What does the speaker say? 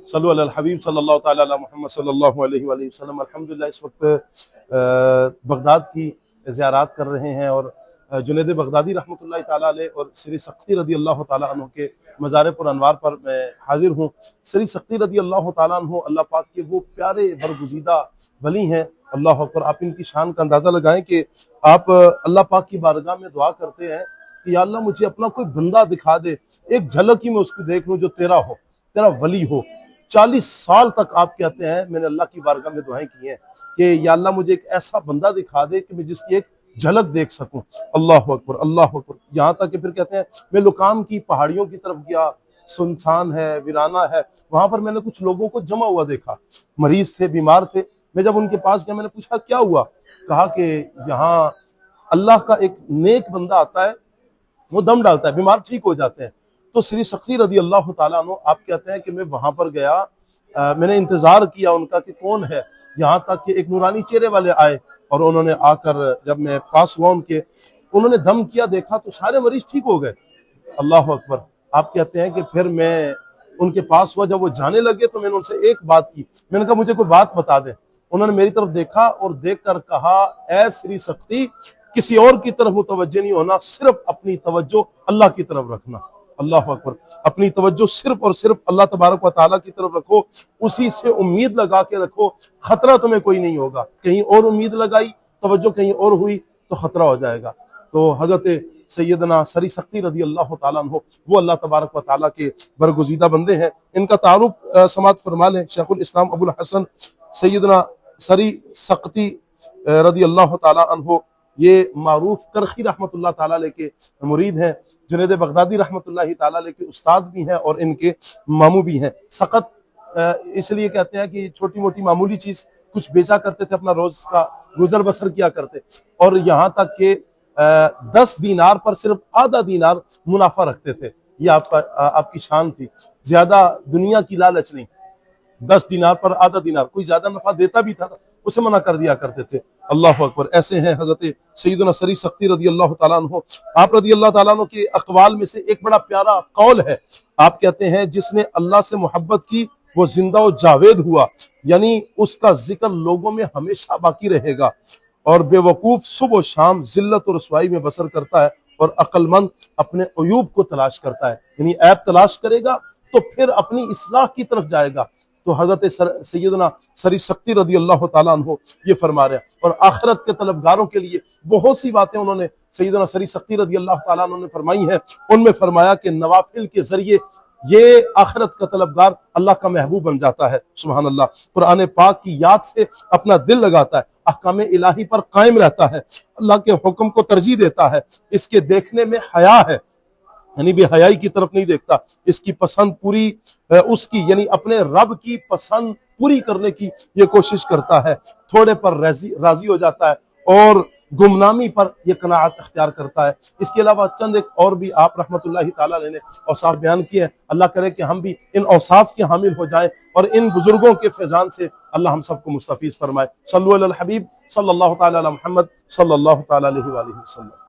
सल्लु अलल हबीब सल्लल्लाहु तआला अला मुहम्मद सल्लल्लाहु अलैहि वसल्लम। अल्हम्दुलिल्लाह इस वक्त बगदाद की ज़ियारत कर रहे हैं और जुनैद बगदादी रहमतुल्लाहि तआला अलैह और श्री सख्ती रदी अल्लाह तआला अन्हु के मज़ार पुर अनवार पर मैं हाजिर हूँ। श्री सख्ती रदी अल्लाह तआला अन्हु अल्लाह पाक के वो प्यारे बरगुज़ीदा वली हैं। अल्लाह अकबर। आप इनकी शान का अंदाज़ा लगाएं कि आप अल्लाह पाक की बारगाह में दुआ करते हैं कि या अल्लाह मुझे अपना कोई बंदा दिखा दे, एक झलक ही मैं उसको देख लूँ जो तेरा हो, तेरा वली हो। 40 साल तक आप कहते हैं मैंने अल्लाह की बारगाह में दुआएं की हैं कि या अल्लाह मुझे एक ऐसा बंदा दिखा दे कि मैं जिसकी एक झलक देख सकूं। अल्लाह अकबर, अल्लाह अकबर। यहाँ तक कि फिर कहते हैं मैं लुकाम की पहाड़ियों की तरफ गया, सुनसान है, वीराना है, वहां पर मैंने कुछ लोगों को जमा हुआ देखा, मरीज थे, बीमार थे। मैं जब उनके पास गया मैंने पूछा क्या हुआ, कहा कि यहाँ अल्लाह का एक नेक बंदा आता है, वो दम डालता है, बीमार ठीक हो जाते हैं। तो श्री सख्ती रदी अल्लाह तआला अन्हु आप कहते हैं कि मैं वहां पर गया, मैंने इंतजार किया उनका कि कौन है, यहाँ तक कि एक नूरानी चेहरे वाले आए और उन्होंने आकर जब मैं पास हुआ उनके, उन्होंने दम किया, देखा तो सारे मरीज ठीक हो गए। अल्लाह अकबर। आप कहते हैं कि फिर मैं उनके पास हुआ, जब वो जाने लगे तो मैंने उनसे एक बात की, मैंने कहा मुझे कोई बात बता दे। उन्होंने मेरी तरफ देखा और देखकर कहा, ऐ श्री सख्ती, किसी और की तरफ मुतवज्जो नहीं होना, सिर्फ अपनी तवज्जो अल्लाह की तरफ रखना। अल्लाह अकबर। अपनी तवज्जो सिर्फ और सिर्फ अल्लाह तबारक व तआला की तरफ रखो, उसी से उम्मीद लगा के रखो, खतरा तुम्हें कोई नहीं होगा। कहीं और उम्मीद लगाई, तवज्जो कहीं और हुई तो खतरा हो जाएगा। तो हजरत सैयदना सरी सख्ती रदी अल्लाह तआला अन्हु वो अल्लाह तबारक व तआला के बरगुज़ीदा बंदे हैं। इनका तारुफ समात फरमा लें, शेखुल इस्लाम अबुल हसन सैयदना सरी सख्ती रदी अल्लाह तआला अन्हु ये मारूफ करखी रहमतुल्लाह तआला अलैह के मुरीद हैं। जुनैद बगदादी रहमतुल्लाहि तआला अलैह के उस्ताद भी हैं और इनके मामू भी हैं। सक़त इसलिए कहते हैं कि छोटी मोटी मामूली चीज कुछ बेचा करते थे, अपना रोज का गुजर बसर किया करते, और यहाँ तक के 10 दीनार पर सिर्फ आधा दीनार मुनाफा रखते थे। ये आपकी शान थी, ज्यादा दुनिया की लालच नहीं। 10 दीनार पर आधा दीनार, कोई ज्यादा नफा देता भी था उसे मना कर दिया करते थे। अल्लाह अकबर। ऐसे हैं हजरत सैयदना सरी सख्ती रदी अल्लाह तआला अन्हु। आप रदी अल्लाह तआला अन्हु के अक़वाल में से एक बड़ा प्यारा कौल है। आप कहते हैं जिसने अल्लाह से मोहब्बत की वो जिंदा और जावेद हुआ, यानी उसका जिक्र लोगों में हमेशा बाकी रहेगा। और बेवकूफ सुबह शाम जिल्लत और रसवाई में बसर करता है और अक्लमंद अपने अयूब को तलाश करता है, यानी ऐब तलाश करेगा तो फिर अपनी इस्लाह की तरफ जाएगा। तो हजरत सैयदना सरी सख्ती रदी अल्लाह तआला अन्हु ये फरमा रहे हैं। और आखिरत के तलबगारों के लिए बहुत सी बातें उन्होंने सैयदना सरी सख्ती रदी अल्लाह तआला अन्हु ने फरमाई हैं। उनमें फरमाया कि नवाफिल के जरिए ये आखिरत का तलबगार अल्लाह का महबूब बन जाता है। सुभान अल्लाह। कुरान पाक की याद से अपना दिल लगाता है, अहकाम इलाही पर कायम रहता है, अल्लाह के हुक्म को तरजीह देता है, इसके देखने में हया है, यानी बेहयाई की तरफ नहीं देखता, इसकी पसंद पूरी उसकी यानी अपने रब की पसंद पूरी करने की ये कोशिश करता है, थोड़े पर राजी हो जाता है और गुमनामी पर यह कनाअत अख्तियार करता है। इसके अलावा चंद एक और भी आप रहमतुल्लाहि तआला अलैह ने औसाफ बयान किए हैं। अल्लाह करे कि हम भी इन औसाफ के हामिल हो जाएं और इन बुजुर्गों के फैजान से अल्लाह हम सबको मुस्तफीज फरमाए। सल्लु अलल हबीब सल्लल्लाहु तआला अला मुहम्मद सल्लल्लाहु तआला अलैहि वसल्लम।